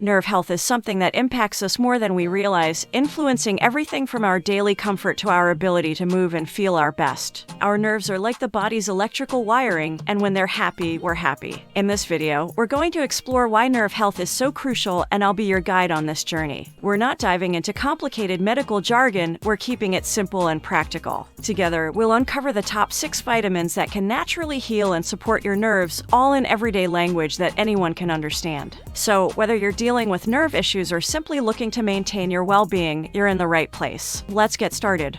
Nerve health is something that impacts us more than we realize, influencing everything from our daily comfort to our ability to move and feel our best. Our nerves are like the body's electrical wiring, and when they're happy, we're happy. In this video, we're going to explore why nerve health is so crucial, and I'll be your guide on this journey. We're not diving into complicated medical jargon, we're keeping it simple and practical. Together, we'll uncover the top 6 vitamins that can naturally heal and support your nerves, all in everyday language that anyone can understand. So, whether you're dealing with nerve issues or simply looking to maintain your well-being, you're in the right place. Let's get started.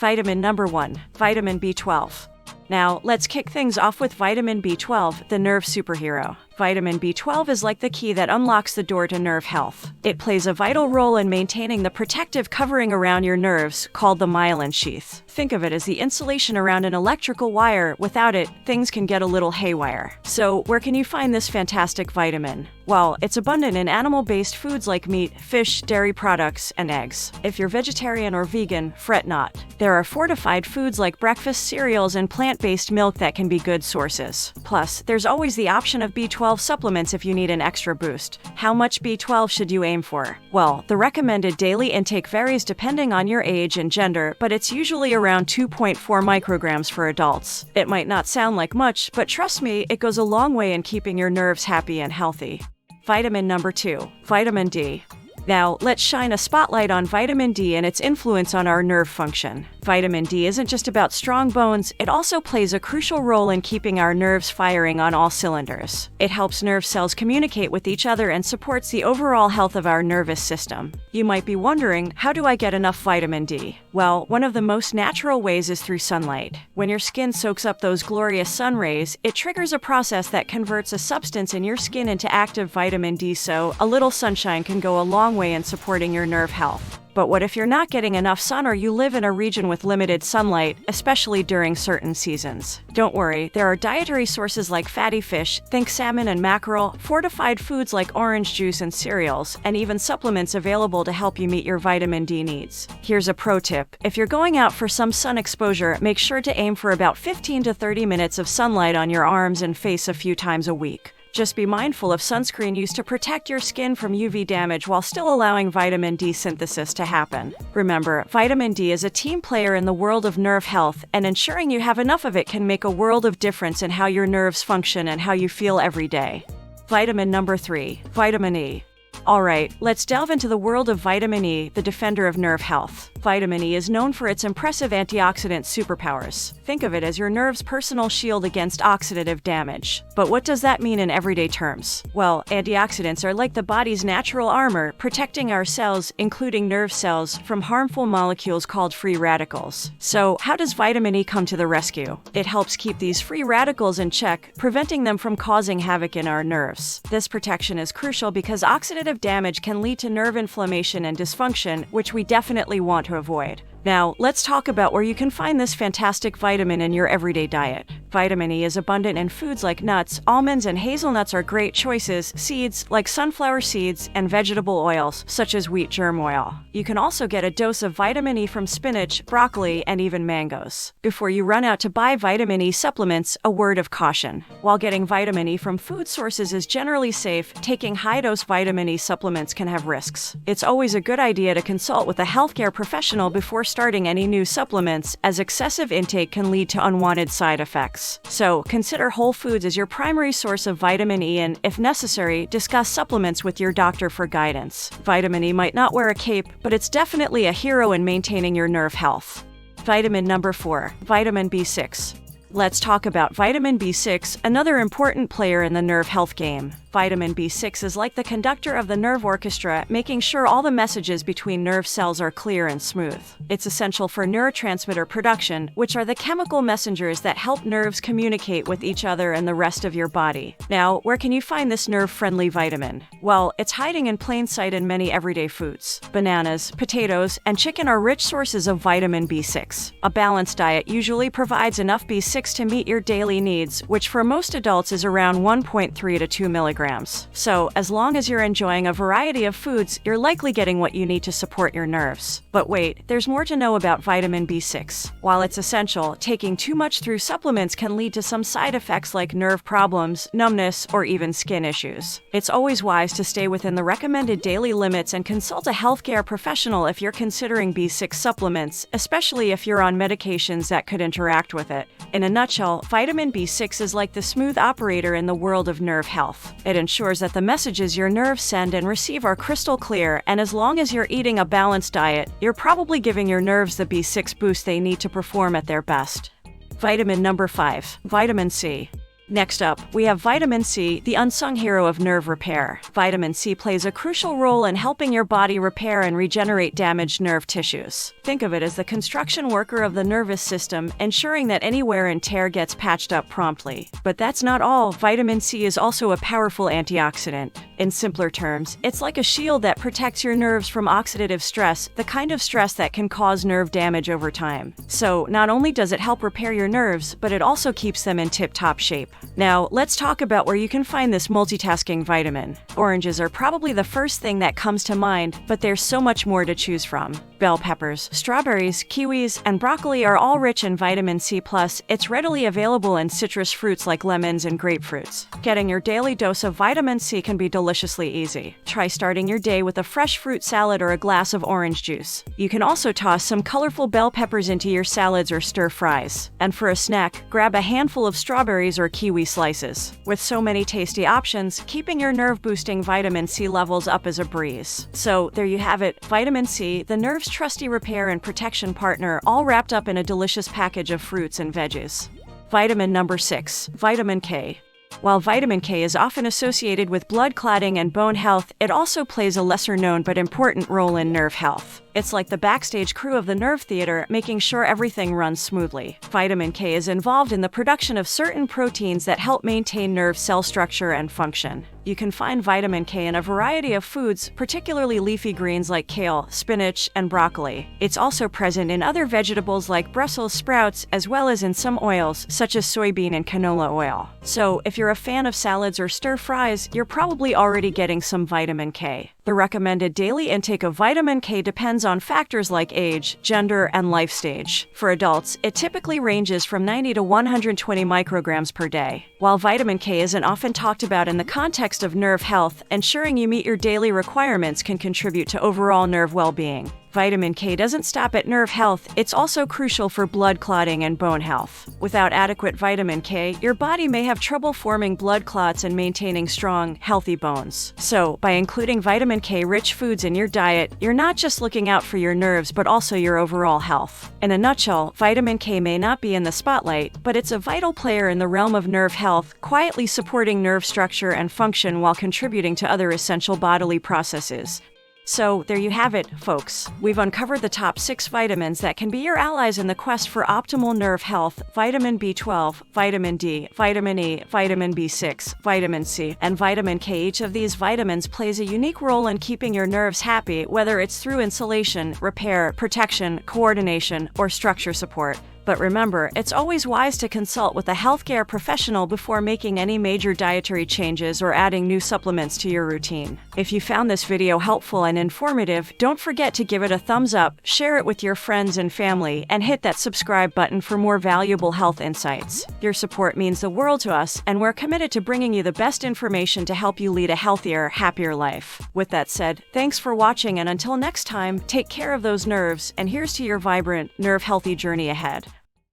Vitamin number 1, vitamin B12. Now, let's kick things off with vitamin B12, the nerve superhero. Vitamin B12 is like the key that unlocks the door to nerve health. It plays a vital role in maintaining the protective covering around your nerves, called the myelin sheath. Think of it as the insulation around an electrical wire. Without it, things can get a little haywire. So, where can you find this fantastic vitamin? Well, it's abundant in animal-based foods like meat, fish, dairy products, and eggs. If you're vegetarian or vegan, fret not. There are fortified foods like breakfast cereals and plant-based milk that can be good sources. Plus, there's always the option of B12 supplements if you need an extra boost. How much B12 should you aim for? Well, the recommended daily intake varies depending on your age and gender, but it's usually around 2.4 micrograms for adults. It might not sound like much, but trust me, it goes a long way in keeping your nerves happy and healthy. Vitamin number 2, vitamin D. Now, let's shine a spotlight on vitamin D and its influence on our nerve function. Vitamin D isn't just about strong bones, it also plays a crucial role in keeping our nerves firing on all cylinders. It helps nerve cells communicate with each other and supports the overall health of our nervous system. You might be wondering, how do I get enough vitamin D? Well, one of the most natural ways is through sunlight. When your skin soaks up those glorious sun rays, it triggers a process that converts a substance in your skin into active vitamin D, so a little sunshine can go a long way in supporting your nerve health. But what if you're not getting enough sun or you live in a region with limited sunlight, especially during certain seasons? Don't worry, there are dietary sources like fatty fish, think salmon and mackerel, fortified foods like orange juice and cereals, and even supplements available to help you meet your vitamin D needs. Here's a pro tip. If you're going out for some sun exposure, make sure to aim for about 15 to 30 minutes of sunlight on your arms and face a few times a week. Just be mindful of sunscreen used to protect your skin from UV damage while still allowing vitamin D synthesis to happen. Remember, vitamin D is a team player in the world of nerve health, and ensuring you have enough of it can make a world of difference in how your nerves function and how you feel every day. Vitamin number 3, vitamin E. Alright, let's delve into the world of vitamin E, the defender of nerve health. Vitamin E is known for its impressive antioxidant superpowers. Think of it as your nerve's personal shield against oxidative damage. But what does that mean in everyday terms? Well, antioxidants are like the body's natural armor, protecting our cells, including nerve cells, from harmful molecules called free radicals. So, how does vitamin E come to the rescue? It helps keep these free radicals in check, preventing them from causing havoc in our nerves. This protection is crucial because oxidative damage can lead to nerve inflammation and dysfunction, which we definitely want to avoid. Now, let's talk about where you can find this fantastic vitamin in your everyday diet. Vitamin E is abundant in foods like nuts, almonds, and hazelnuts are great choices, seeds like sunflower seeds, and vegetable oils such as wheat germ oil. You can also get a dose of vitamin E from spinach, broccoli, and even mangoes. Before you run out to buy vitamin E supplements, a word of caution. While getting vitamin E from food sources is generally safe, taking high-dose vitamin E supplements can have risks. It's always a good idea to consult with a healthcare professional before starting any new supplements, as excessive intake can lead to unwanted side effects. So, consider whole foods as your primary source of vitamin E and, if necessary, discuss supplements with your doctor for guidance. Vitamin E might not wear a cape, but it's definitely a hero in maintaining your nerve health. Vitamin number 4, vitamin B6. Let's talk about vitamin B6, another important player in the nerve health game. Vitamin B6 is like the conductor of the nerve orchestra, making sure all the messages between nerve cells are clear and smooth. It's essential for neurotransmitter production, which are the chemical messengers that help nerves communicate with each other and the rest of your body. Now, where can you find this nerve-friendly vitamin? Well, it's hiding in plain sight in many everyday foods. Bananas, potatoes, and chicken are rich sources of vitamin B6. A balanced diet usually provides enough B6 to meet your daily needs, which for most adults is around 1.3 to 2 milligrams. milligrams. So, as long as you're enjoying a variety of foods, you're likely getting what you need to support your nerves. But wait, there's more to know about vitamin B6. While it's essential, taking too much through supplements can lead to some side effects like nerve problems, numbness, or even skin issues. It's always wise to stay within the recommended daily limits and consult a healthcare professional if you're considering B6 supplements, especially if you're on medications that could interact with it. In a nutshell, vitamin B6 is like the smooth operator in the world of nerve health. It ensures that the messages your nerves send and receive are crystal clear, and as long as you're eating a balanced diet, you're probably giving your nerves the B6 boost they need to perform at their best. Vitamin number 5. Vitamin C. Next up, we have vitamin C, the unsung hero of nerve repair. Vitamin C plays a crucial role in helping your body repair and regenerate damaged nerve tissues. Think of it as the construction worker of the nervous system, ensuring that any wear and tear gets patched up promptly. But that's not all. Vitamin C is also a powerful antioxidant. In simpler terms, it's like a shield that protects your nerves from oxidative stress, the kind of stress that can cause nerve damage over time. So, not only does it help repair your nerves, but it also keeps them in tip-top shape. Now, let's talk about where you can find this multitasking vitamin. Oranges are probably the first thing that comes to mind, but there's so much more to choose from. Bell peppers, strawberries, kiwis, and broccoli are all rich in vitamin C+. It's readily available in citrus fruits like lemons and grapefruits. Getting your daily dose of vitamin C can be deliciously easy. Try starting your day with a fresh fruit salad or a glass of orange juice. You can also toss some colorful bell peppers into your salads or stir fries. And for a snack, grab a handful of strawberries or kiwi slices. With so many tasty options, keeping your nerve-boosting vitamin C levels up is a breeze. So, there you have it, vitamin C, the nerve's trusty repair and protection partner, all wrapped up in a delicious package of fruits and veggies. Vitamin number 6. Vitamin K. While vitamin K is often associated with blood clotting and bone health, it also plays a lesser-known but important role in nerve health. It's like the backstage crew of the nerve theater, making sure everything runs smoothly. Vitamin K is involved in the production of certain proteins that help maintain nerve cell structure and function. You can find vitamin K in a variety of foods, particularly leafy greens like kale, spinach, and broccoli. It's also present in other vegetables like Brussels sprouts, as well as in some oils, such as soybean and canola oil. So, if you're a fan of salads or stir fries, you're probably already getting some vitamin K. The recommended daily intake of vitamin K depends on factors like age, gender, and life stage. For adults, it typically ranges from 90 to 120 micrograms per day. While vitamin K isn't often talked about in the context of nerve health, ensuring you meet your daily requirements can contribute to overall nerve well-being. Vitamin K doesn't stop at nerve health, it's also crucial for blood clotting and bone health. Without adequate vitamin K, your body may have trouble forming blood clots and maintaining strong, healthy bones. So, by including vitamin K-rich foods in your diet, you're not just looking out for your nerves but also your overall health. In a nutshell, vitamin K may not be in the spotlight, but it's a vital player in the realm of nerve health, quietly supporting nerve structure and function while contributing to other essential bodily processes. So, there you have it, folks. We've uncovered the top 6 vitamins that can be your allies in the quest for optimal nerve health: vitamin B12, vitamin D, vitamin E, vitamin B6, vitamin C, and vitamin K. Each of these vitamins plays a unique role in keeping your nerves happy, whether it's through insulation, repair, protection, coordination, or structure support. But remember, it's always wise to consult with a healthcare professional before making any major dietary changes or adding new supplements to your routine. If you found this video helpful and informative, don't forget to give it a thumbs up, share it with your friends and family, and hit that subscribe button for more valuable health insights. Your support means the world to us, and we're committed to bringing you the best information to help you lead a healthier, happier life. With that said, thanks for watching, and until next time, take care of those nerves, and here's to your vibrant, nerve-healthy journey ahead.